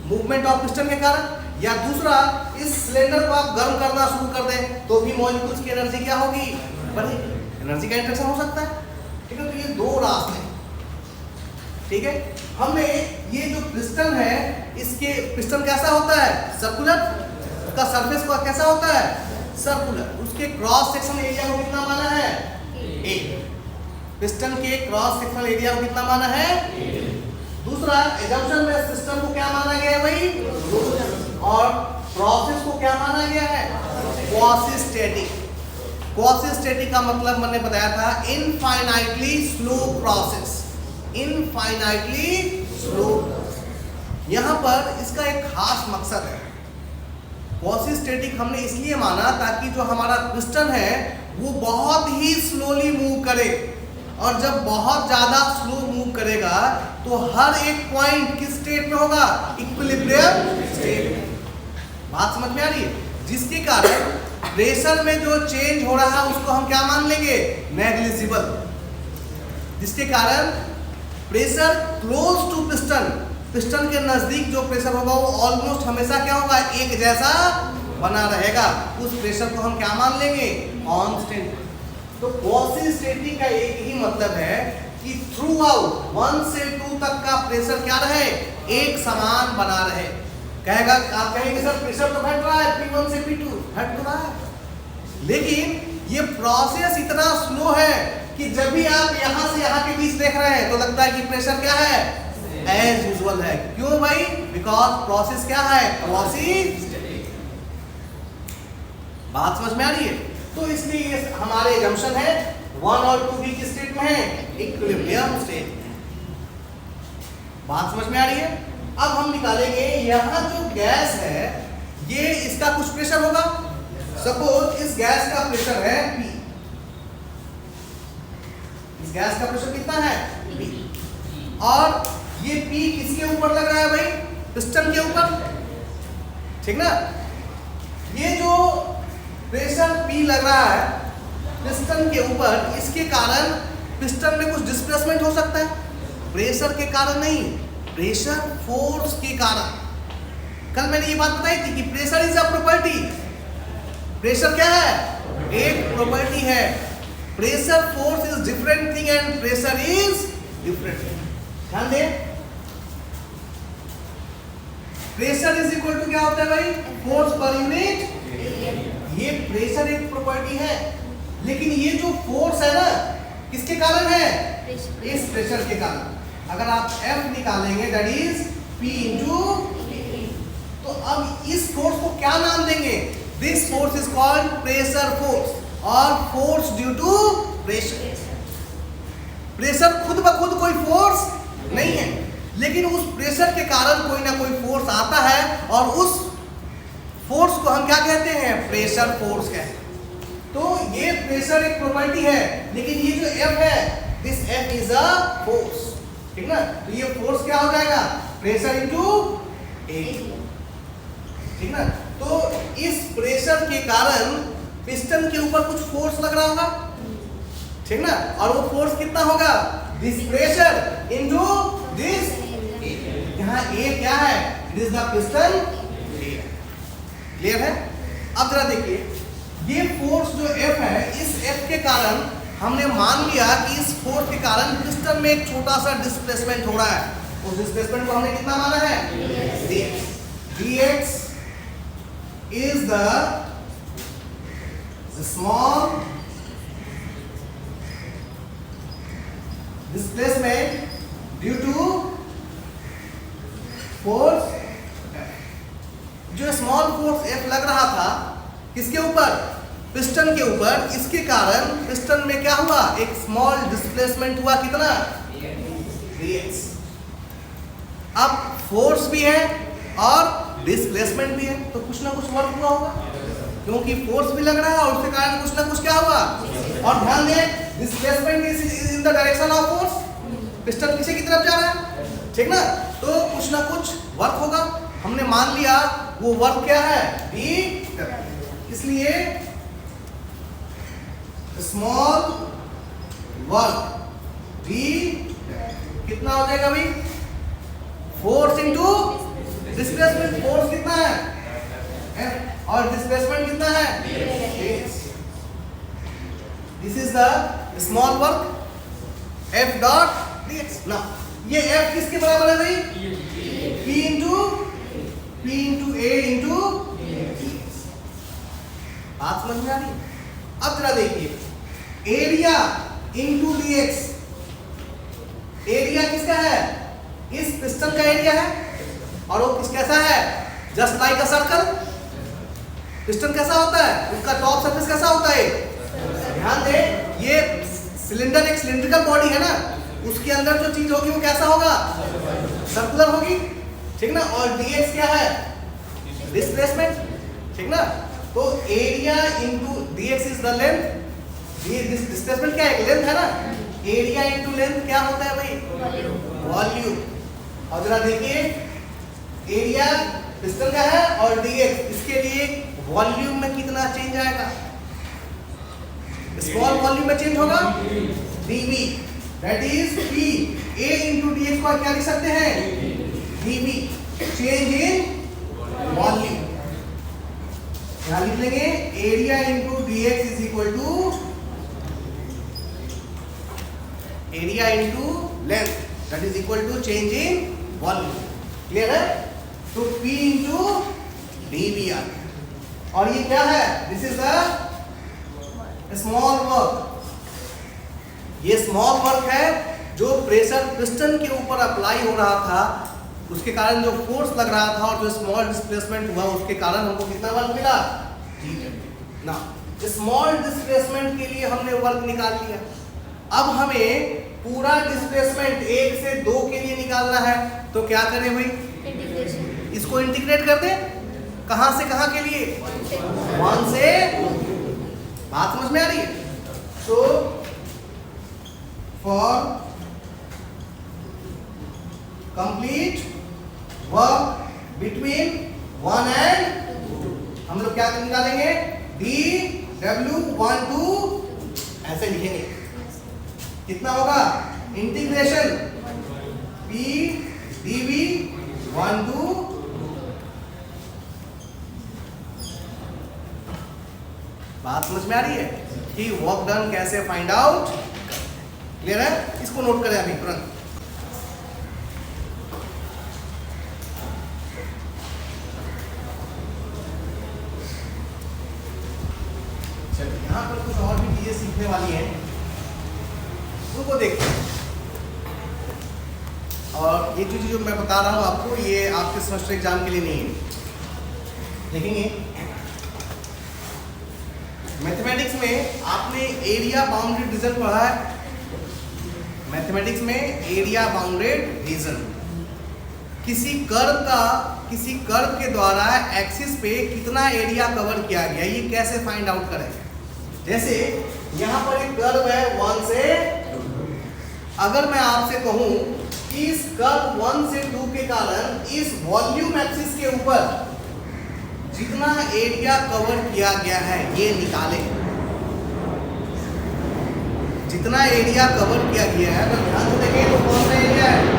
मूवमेंट ऑफ पिस्टन के कारण, या दूसरा इस सिलेंडर को आप गर्म करना शुरू कर दें तो भी मॉलिक्यूल्स की एनर्जी क्या होगी, बढ़ेगी, एनर्जी का इंटरेक्शन हो सकता है। ठीक है, तो ये दो रास्ते हैं। ठीक है, हमने ये जो पिस्टन है इसके पिस्टन कैसा होता है, सर्कुलर, उसका सरफेस का कैसा होता है, सर्कुलर, उसके क्रॉस सेक्शन एरिया को कितना माना है, ए। पिस्टन के क्रॉस सेक्शनल एरिया को कितना माना है, दूसरा एजम्पशन में सिस्टम को क्या माना गया है भाई, और प्रोसेस को क्या माना गया है, क्वासी स्टैटिक। क्वासी स्टैटिक का मतलब मैंने बताया था infinitely slow process, infinitely slow. यहां पर इसका एक खास मकसद है। क्वासी स्टैटिक हमने इसलिए माना ताकि जो हमारा पिस्टन है वो बहुत ही स्लोली मूव करे, और जब बहुत ज्यादा स्लो मूव करेगा तो हर एक पॉइंट किस स्टेट में होगा, इक्विलिब्रियम स्टेट में। बात समझ में आ रही है, जिसके कारण प्रेशर में जो चेंज हो रहा है उसको हम क्या मान लेंगे, नेग्लिजिबल, जिसके कारण pressure close to piston, piston के नजदीक जो प्रेशर होगा वो ऑलमोस्ट हमेशा क्या होगा, एक जैसा बना रहेगा। उस प्रेशर को हम क्या मान लेंगे, कांस्टेंट। तो क्वासी स्टैटिक का एक ही मतलब है कि थ्रू आउट 1 से 2 तक का प्रेशर क्या रहे, एक समान बना रहे। कहेगा, आप कहेंगे सर प्रेशर तो घट रहा है, P1 से P2 घट तो रहा है, लेकिन ये प्रोसेस इतना स्लो है कि जब भी आप यहां से यहां के बीच देख रहे हैं तो लगता है कि प्रेशर क्या है, एज यूजुअल है। क्यों भाई, बिकॉज प्रोसेस क्या है, क्वासी स्टैटिक। बात समझ में आ रही है, तो इसलिए ये हमारे एजम्पशन है 1 और 2 भी किस स्टेट में है, इक्विलिब्रियम स्टेट में। बात समझ में आ रही है। अब हम निकालेंगे यहां जो गैस है ये इसका कुछ प्रेशर होगा। सपोज इस गैस का प्रेशर है P, इस गैस का प्रेशर कितना है P, और ये P किसके ऊपर लग रहा है भाई, पिस्टन के ऊपर, ठीक ना। ये जो प्रेशर P लग रहा है पिस्टन के ऊपर, इसके कारण पिस्टन में कुछ डिस्प्लेसमेंट हो सकता है, प्रेशर के कारण नहीं, प्रेशर फोर्स के कारण। कल मैंने ये बात बताई थी कि pressure is a property. Pressure क्या है, एक प्रॉपर्टी है। Pressure force is different thing and pressure is different thing. ध्यान दें, प्रेशर इज इक्वल टू क्या होता है भाई, फोर्स पर यूनिट। ये प्रेशर एक प्रॉपर्टी है, लेकिन ये जो फोर्स है ना किसके कारण है, इस प्रेशर के कारण। अगर आप F निकालेंगे दैट इज P इंटू, तो अब इस फोर्स को क्या नाम देंगे, this force is called pressure force और force due to pressure. Pressure खुद ब खुद कोई फोर्स नहीं है, लेकिन उस प्रेशर के कारण कोई ना कोई फोर्स आता है, और उस फोर्स को हम क्या कहते हैं, प्रेशर फोर्स कहते हैं। तो ये प्रेशर एक प्रॉपर्टी है, लेकिन ये जो F है this F is a force, ठीक ना। तो ये फोर्स क्या हो जाएगा, प्रेशर इनटू एरिया, ठीक ना। तो इस प्रेशर के कारण पिस्टन के ऊपर कुछ फोर्स लग रहा होगा, ठीक ना। और वो फोर्स कितना होगा, दिस प्रेशर इनटू दिस, यहाँ A क्या है, it is the piston area, clear है। अब जरा देखिए, ये फोर्स जो F है, इस F के कारण हमने मान लिया कि इस फोर्स के कारण पिस्टन में एक छोटा सा डिस्प्लेसमेंट हो रहा है। उस डिस्प्लेसमेंट को हमने कितना माना है, dx, dx is the small displacement due to force। जो स्मॉल फोर्स F लग रहा था किसके ऊपर, पिस्टन के ऊपर, इसके कारण पिस्टन में क्या हुआ, एक स्मॉल डिस्प्लेसमेंट हुआ, कितना, dx। अब फोर्स भी है और डिस्प्लेसमेंट भी है, तो कुछ ना कुछ वर्क हुआ होगा, क्योंकि फोर्स भी लग रहा है और उसके कारण कुछ ना कुछ क्या हुआ। और ध्यान दें, displacement is in the direction of force, piston पीछे की तरफ जा रहा है, ठीक ना। तो कुछ ना कुछ वर्क होगा, हमने मान लिया वो वर्क क्या है, d। इसलिए स्मॉल वर्क d कितना हो जाएगा भाई, फोर्स इनटू डिस्प्लेसमेंट। फोर्स कितना है F और डिस्प्लेसमेंट कितना है, this is the small work F dot dx। ना ये F किसके बराबर है भाई, P into A into dx। बात समझ में आ रही। अब जरा देखिए, एरिया इंटू dx, एरिया किसका है, इस पिस्टन का एरिया है, और वो किस कैसा है, just like a circle. Piston कैसा होता है, उसका टॉप सरफेस कैसा होता है, ध्यान दें, ये सिलेंडर एक सिलिंड्रिकल बॉडी है ना, उसके अंदर जो चीज होगी वो कैसा होगा, सर्कुलर होगी, ठीक ना। और dx क्या है, डिस्प्लेसमेंट, ठीक ना। तो area into dx is the length, displacement क्या है, लेंथ है ना। एरिया इंटू लेंथ क्या होता है भाई, वॉल्यूम। और जरा देखिए, एरिया पिस्टन का है और dx, इसके लिए वॉल्यूम में कितना चेंज आएगा, स्मॉल वॉल्यूम में चेंज होगा, dv, that is p। a into dx को क्या लिख सकते हैं, dv, चेंज इन वॉल्यूम। यहाँ लिख लेंगे area into dx is equal to area into length, that is equal to change in volume, clear है। तो P इंटू dV आ गया, और ये क्या है, this is the small work. ये स्मॉल वर्क है जो प्रेशर पिस्टन के ऊपर अप्लाई हो रहा था, उसके कारण जो फोर्स लग रहा था और जो स्मॉल डिस्प्लेसमेंट हुआ उसके कारण हमको कितना वर्क मिला, ना। स्मॉल डिस्प्लेसमेंट के लिए हमने वर्क निकाल लिया। अब हमें पूरा डिस्प्लेसमेंट 1 से 2 के लिए निकालना है, तो क्या करें भाई, इसको इंटीग्रेट कर दें, कहां से कहां के लिए, 1 से, बात समझ में आ रही है। तो for complete work between 1 and 2 हम लोग क्या निकालेंगे, dw 1 2, ऐसे लिखेंगे, कितना होगा, इंटीग्रेशन p dv 1 2, बात समझ में आ रही है कि वर्क डन कैसे फाइंड आउट, क्लियर है। इसको नोट करें अभी तुरंत। चलिए यहाँ पर कुछ और भी चीजें सीखने वाली हैं, उनको देखते हैं। और ये चीज जो मैं बता रहा हूँ आपको, ये आपके सेमेस्टर एग्जाम के लिए नहीं है। देखेंगे मैथमेटिक्स में आपने एरिया बाउंडेड रीजन पढ़ा है, मैथमेटिक्स में एरिया बाउंडेड रीजन, किसी कर्व के द्वारा एक्सिस पे कितना एरिया कवर किया गया, ये कैसे फाइंड आउट करें। जैसे यहाँ पर एक कर्व है 1 से अगर मैं आपसे कहूं कि इस कर्व 1 से 2 के कारण इस वॉल्यूम एक्सिस के ऊपर जितना एरिया कवर किया गया है ये निकालें, जितना एरिया कवर किया गया है अगर ध्यान से देखें तो कौन सा एरिया है?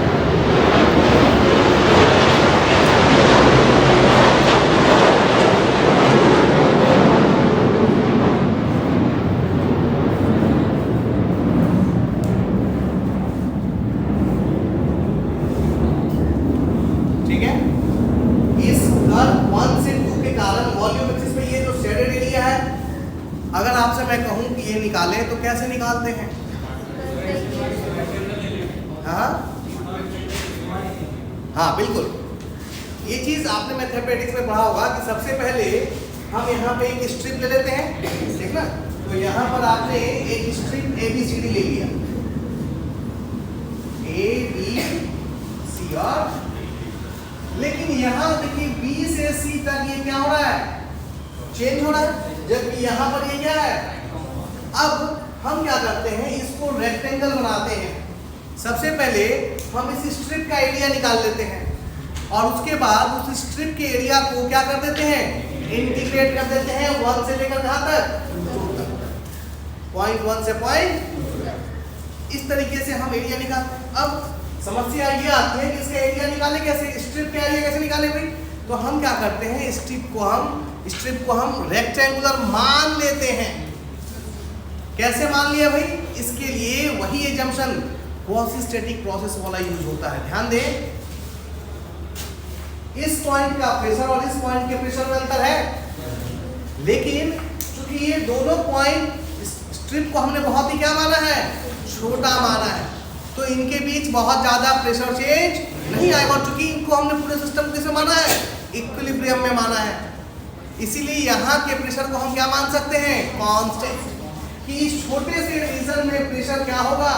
अगर आपसे मैं कहूं कि ये निकालें तो कैसे निकालते हैं? हाँ बिल्कुल, ये चीज आपने मैथमेटिक्स में पढ़ा होगा कि सबसे पहले हम यहाँ पे एक स्ट्रिप ले लेते हैं, ठीक ना? तो यहाँ पर आपने एक स्ट्रिप ABCD ले लिया, ABC, और लेकिन यहाँ देखिए B से C तक ये क्या हो रहा है? चेंज हो रहा है, जबकि यहाँ पर ये क्या है? अब हम क्या करते हैं, इसको रेक्टेंगल बनाते हैं। सबसे पहले हम इस स्ट्रिप का एरिया निकाल लेते हैं और उसके बाद उस स्ट्रिप के एरिया को क्या कर देते हैं? इंटीग्रेट कर देते हैं 1 से लेकर कहाँ तक? 2 तक। पॉइंट 1 से पॉइंट, इस तरीके से हम एरिया निकालते हैं। अब समस्या ये आती है कि इसका एरिया निकाले कैसे, स्ट्रिप का एरिया कैसे निकाले भाई? तो हम क्या करते हैं, स्ट्रिप को हम रेक्टेंगुलर मान लेते हैं। कैसे मान लिया भाई? इसके लिए वही एजम्पशन क्वासी-स्टैटिक प्रोसेस वाला यूज होता है। ध्यान दें, इस पॉइंट का प्रेशर और इस पॉइंट के प्रेशर में अंतर है, लेकिन चूंकि ये दोनों पॉइंट स्ट्रिप को हमने बहुत ही क्या माना है? छोटा माना है, तो इनके बीच बहुत ज्यादा प्रेशर चेंज नहीं आएगा। और चूंकि इनको हमने पूरे सिस्टम कैसे माना है? इक्विलिब्रियम में माना है, इसीलिए यहाँ के प्रेशर को हम क्या मान सकते हैं? कांस्टेंट। कि इस छोटे से रीजन में प्रेशर क्या होगा?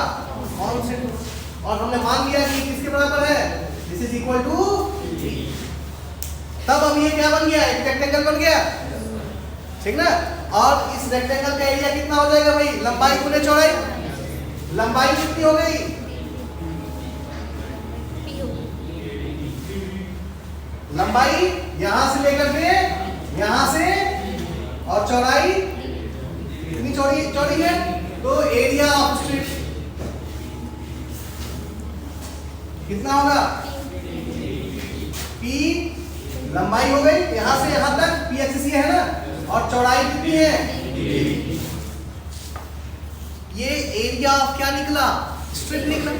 कांस्टेंट। और हमने मान लिया कि किसके बराबर है? This is equal to 3। तब अब ये क्या बन गया? एक रेक्टेंगल बन गया, ठीक ना? और इस रेक्टेंगल का एरिया कितना हो जाएगा भाई? लंबाई गुने चौड़ाई। लंबाई कितनी हो गई? लंबाई यहां से लेकर के यहां से, और चौड़ाई कितनी चौड़ी है? तो एरिया ऑफ स्ट्रिप कितना होगा? P लंबाई हो गई यहां से यहां तक, P एक्सिस है ना, और चौड़ाई कितनी है? ये एरिया ऑफ क्या निकला? स्ट्रिप निकला।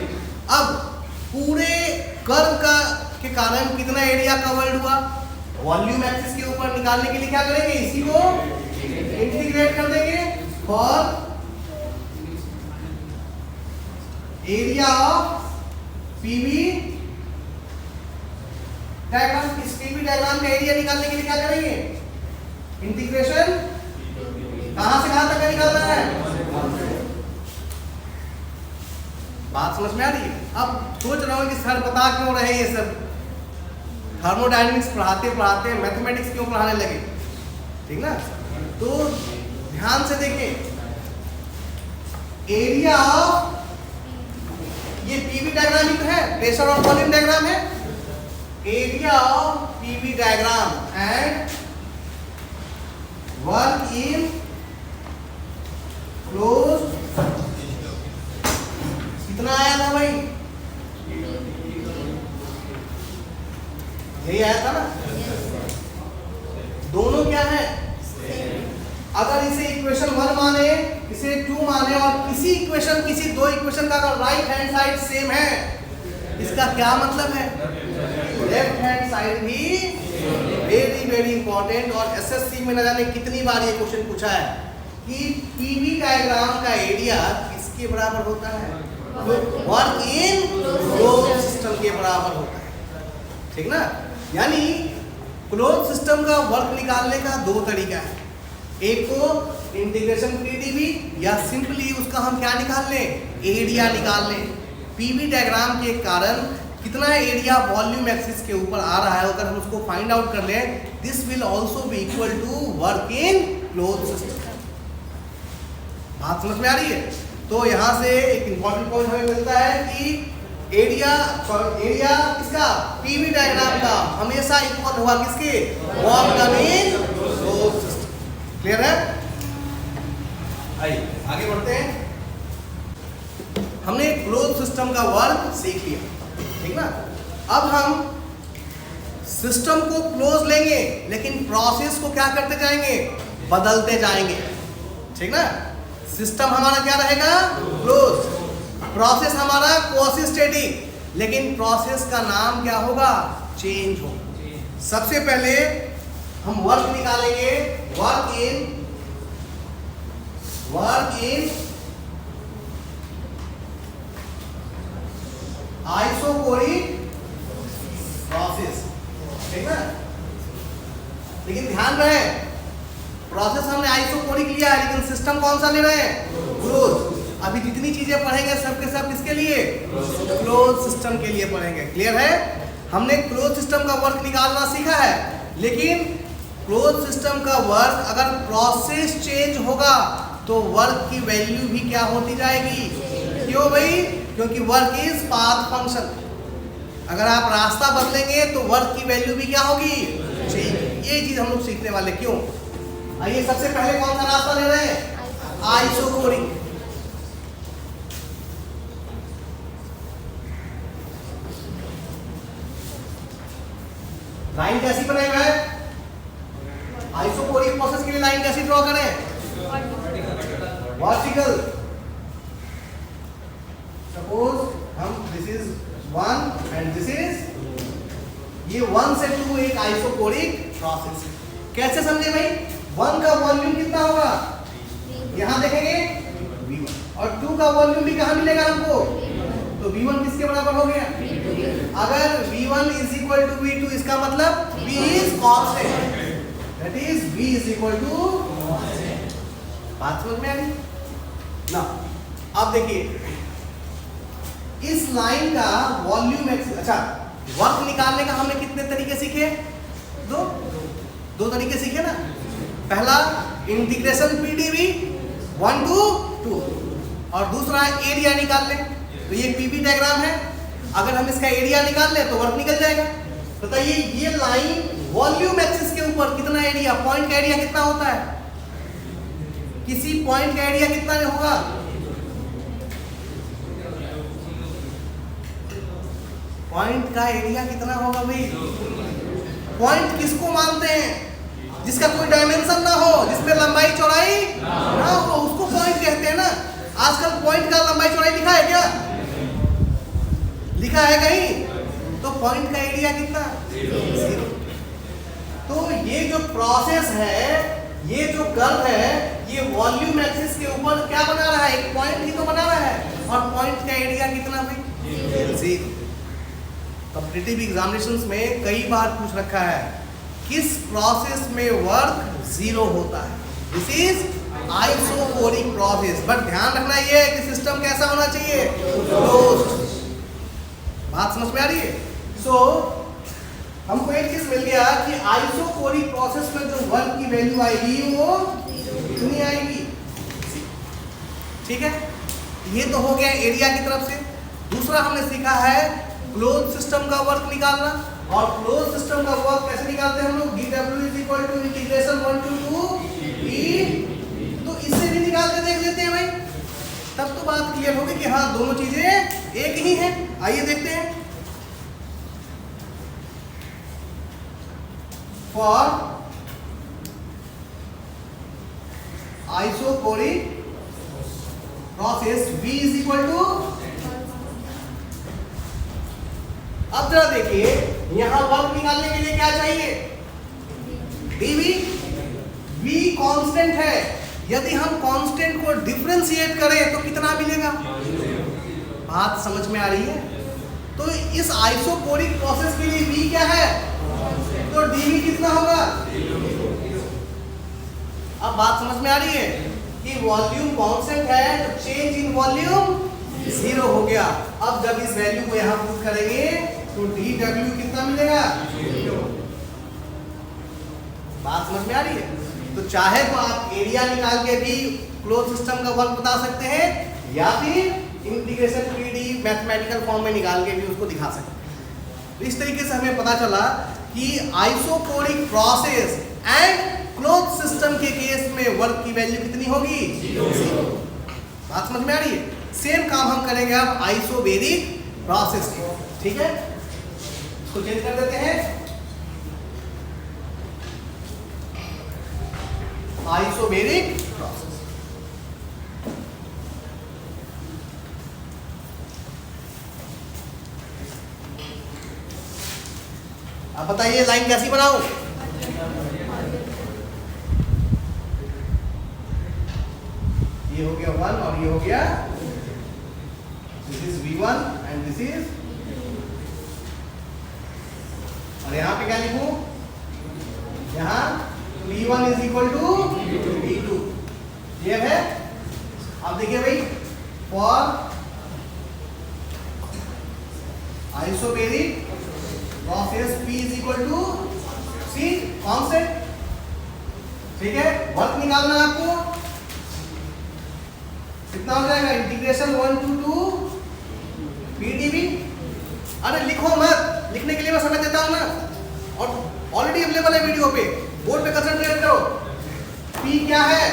अब पूरे कर्व का के कारण कितना एरिया कवर्ड हुआ? वॉल्यूम एक्सिस के ऊपर निकालने के लिए क्या करेंगे? इसी को इंटीग्रेट कर देंगे for area of PV diagram. इस पीवी डायग्राम का एरिया निकालने के लिए क्या करेंगे? इंटीग्रेशन कहां से कहां तक निकालना है? बात समझ में आ रही है? अब सोच रहा हूं कि सर बता क्यों रहे ये सब, थर्मोडायनेमिक्स पढ़ाते पढ़ाते मैथमेटिक्स क्यों पढ़ाने लगे, ठीक ना? तो ध्यान से देखें, एरिया ऑफ, ये पीवी डायग्राम ही तो है, प्रेशर और वॉल्यूम डायग्राम है। Area of PV diagram and work in close कितना आया था भाई? यही आया था ना? दोनों क्या है? अगर इसे इक्वेशन 1 माने, इसे 2 माने, और किसी इक्वेशन, किसी दो इक्वेशन का अगर राइट हैंड साइड सेम है, इसका क्या मतलब है? लेफ्ट हैंड साइड भी वेरी वेरी इंपॉर्टेंट। और एसएससी में न जाने कितनी बार ये क्वेश्चन पूछा है कि पीवी डायग्राम का एरिया किसके बराबर होता है? वर्क इन क्लोज सिस्टम के बराबर होता है, ठीक ना? यानी क्लोज सिस्टम का वर्क निकालने का दो तरीका है। एक तो इंटीग्रेशन पीडीवी, या सिंपली उसका हम क्या निकाल लें? एरिया निकाल लें। पीवी डायग्राम के कारण कितना एरिया वॉल्यूम एक्सिस के ऊपर आ रहा है, अगर हम उसको फाइंड आउट कर लें, this will also be equal to work in close system. बात समझ में आ रही है? तो यहाँ से एक इंपॉर्टेंट पॉइंट हमें मिलता है कि एरिया किसका, पीवी डायग्राम का हमेशा इक्वल होगा किसके, work done in closed system. Clear है? आइए आगे बढ़ते हैं। हमने क्लोज सिस्टम का वर्क सीख लिया, ठीक ना। अब हम सिस्टम को क्लोज लेंगे, लेकिन प्रोसेस को क्या करते जाएंगे, बदलते जाएंगे, ठीक ना। सिस्टम हमारा क्या रहेगा, क्लोज, प्रोसेस हमारा क्वासी स्टेटिक, लेकिन प्रोसेस का नाम क्या होगा, चेंज होगा। सबसे पहले हम वर्क निकालेंगे, वर्क इन आइसोकोरिक प्रोसेस, ठीक ना। लेकिन ध्यान रहे, प्रोसेस हमने आइसोकोरिक लिया है, लेकिन सिस्टम कौन सा ले रहे हैं, क्लोज। अभी जितनी चीजें पढ़ेंगे सब के सब किसके लिए, क्लोज सिस्टम के लिए पढ़ेंगे। क्लियर है? हमने क्लोज सिस्टम का वर्क निकालना सीखा है, लेकिन क्लोज सिस्टम का वर्क अगर प्रोसेस चेंज होगा तो वर्क की वैल्यू भी क्या होती जाएगी। क्यों भाई? क्योंकि वर्क इज पाथ फंक्शन। अगर आप रास्ता बदलेंगे तो वर्क की वैल्यू भी क्या होगी, चेंज। ये चीज हम लोग सीखने वाले। क्यों? आइए सबसे पहले कौन सा रास्ता ले रहे हैं, आइसोकोरिक। लाइन कैसी बनाएगा है, आइसोकोरिक प्रोसेस के लिए लाइन कैसी ड्रॉ करें, वर्टिकल। सपोज हम this is 1 and this is, ये 1 से 2 एक आइसोकोरिक प्रोसेस। कैसे समझे भाई? 1 का वॉल्यूम कितना होगा, यहां देखेंगे V1, और 2 का वॉल्यूम भी कहां मिलेगा हमको, तो V1 किसके बराबर हो गया। अगर V1 is equal to V2, इसका मतलब V is constant, that is V is equal to, बात समझ में आ गई ना। अब देखिए इस लाइन का वॉल्यूम, अच्छा वर्क निकालने का हमने कितने तरीके सीखे, दो तरीके सीखे ना। पहला इंटीग्रेशन PdV 1 to 2, और दूसरा एरिया निकाल ले। तो ये पीवी डायग्राम है, अगर हम इसका एरिया निकाल ले तो वर्क निकल जाएगा। बताइए ये लाइन वॉल्यूम एक्सिस के ऊपर कितना एरिया, पॉइंट का एरिया कितना होता है, किसी पॉइंट का एरिया कितना होगा, पॉइंट का एरिया कितना होगा भाई। पॉइंट किसको मानते हैं, जिसका कोई डायमेंशन ना हो, जिसमें लंबाई चौड़ाई ना हो, उसको पॉइंट कहते हैं ना। आजकल पॉइंट का लंबाई चौड़ाई लिखा है क्या, लिखा है कहीं? तो पॉइंट का एरिया कितना, 0। तो ये जो प्रोसेस है, ये जो कर्व है, ये वॉल्यूम एक्सिस के ऊपर क्या बना रहा है, एक पॉइंट ही तो बना रहा है, और पॉइंट का एरिया कितना भाई, 0। कॉम्पिटिटिव एग्जामिनेशंस में कई बार पूछ रखा है किस प्रोसेस में वर्क 0 होता है। This is isochoric process. But ध्यान रखना ये है कि सिस्टम कैसा होना चाहिए, क्लोज्ड। बात समझ में आ रही है? सो हमको एक चीज मिल गया कि आइसोकोरिक प्रोसेस में जो वर्क की वैल्यू आएगी वो कितनी आएगी, ठीक है। ये तो हो गया एरिया की तरफ से। दूसरा हमने सीखा है क्लोज सिस्टम का वर्क निकालना, और क्लोज सिस्टम का वर्क कैसे निकालते हैं हम लोग, dW is equal to integration 1 to 2 E। तो इससे भी निकाल के देख लेते हैं भाई, तब तो बात क्लियर होगी कि हाँ दोनों चीजें एक ही हैं। आइए देखते हैं। For isochoric process V is equal to, अब जरा देखिए यहां वर्क निकालने के लिए क्या चाहिए, dV। V कांस्टेंट है, यदि हम कांस्टेंट को डिफरेंशिएट करें तो कितना मिलेगा, बात समझ में आ रही है। तो इस आइसोकोरिक प्रोसेस के लिए V क्या है, तो dV कितना होगा। अब बात समझ में आ रही है कि वॉल्यूम कांस्टेंट है तो चेंज इन वॉल्यूम 0 हो गया। अब जब इस वैल्यू को यहां पुट करेंगे तो dW कितना मिलेगा, बात समझ में आ रही है। तो चाहे तो आप एरिया निकाल के भी क्लोज सिस्टम का वर्क बता सकते हैं, या फिर इंटीग्रेशन पीडी मैथमेटिकल फॉर्म में निकाल के भी उसको दिखा सकते हैं। तो इस तरीके से हमें पता चला कि isochoric process and close system के केस में वर्क की वैल्यू कितनी होगी? 0। बात समझ में आ रही है? सेम काम हम करेंगे अब आइसोबेरिक प्रोसेस के, ठीक है? इसको चेंज कर देते हैं, आइसोबेरिक प्रोसेस। अब बताइए लाइन कैसी बनाऊं? ये हो गया 1 और ये हो गया, this is V1 and this is, और यहां पे क्या लिखूं? यहां V1 is equal to V2। ये है। अब देखिए भाई, for isobaric process P is equal to C constant, ठीक है? वर्क निकालना है आपको, कितना हो जाएगा? Integration 1 to 2 PdV। अरे लिखो मत, लिखने के लिए मैं समय देता हूं ना, और ऑलरेडी अवेलेबल है वीडियो पे, बोर्ड पे कंसंट्रेट करो। P क्या है?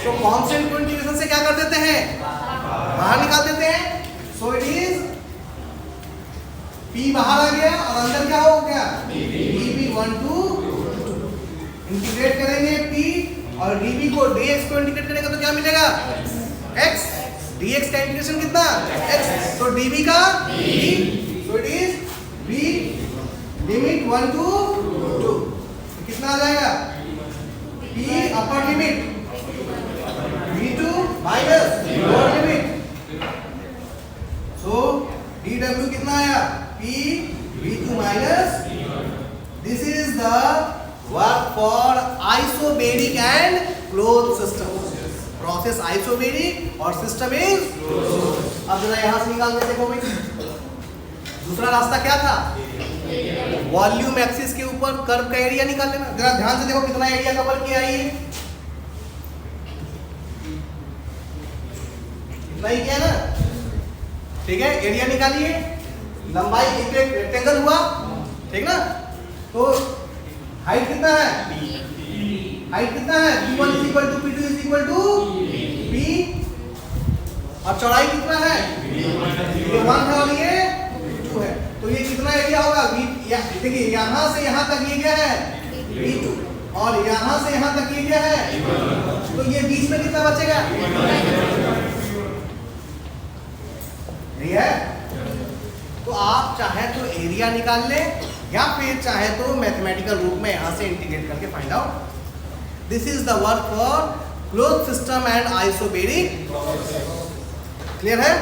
तो कांस्टेंट को इंटीग्रेशन से क्या कर देते हैं? बाहर निकाल देते हैं। सो इट इज P बाहर आ गया और अंदर क्या हो गया? dV 1 to 2। इंटीग्रेट करेंगे P और dV को dx को इंटीग्रेट करेंगे तो क्या मिलेगा? x। dx का इंटीग्रेशन कितना? x। तो dV का d, so it is v limit 1 to 2। कितना आ जाएगा? P upper limit V2 minus lower limit, so dW कितना आया? P V2 minus. This is the work for isobaric and close system. Process isobaric और system is close. अब जरा यहां से निकाल के देखो भाई, दूसरा रास्ता क्या था? वॉल्यूम एक्सिस के ऊपर कर्व का एरिया निकाल लेना। जरा ध्यान से देखो कितना एरिया कवर किया है, इतना ही किया ना, ठीक है? एरिया निकालिए, लंबाई एक रेक्टेंगल हुआ, ठीक ना? तो हाइट कितना है? हाइट कितना है? P1 is equal to P2 is equal to P, और चौड़ाई कितना है? ये 1 है और ये 2 है। तो ये कितना एरिया होगा? देखिए यहां से यहां तक ये क्या है? V2, और यहां से यहां तक ये क्या है? तो ये बीच में कितना बचेगा? है। तो आप चाहे तो एरिया निकाल लें या फिर चाहे तो मैथमेटिकल रूप में यहां से इंटीग्रेट करके find out. This is the work for close system and isobaric. Clear है?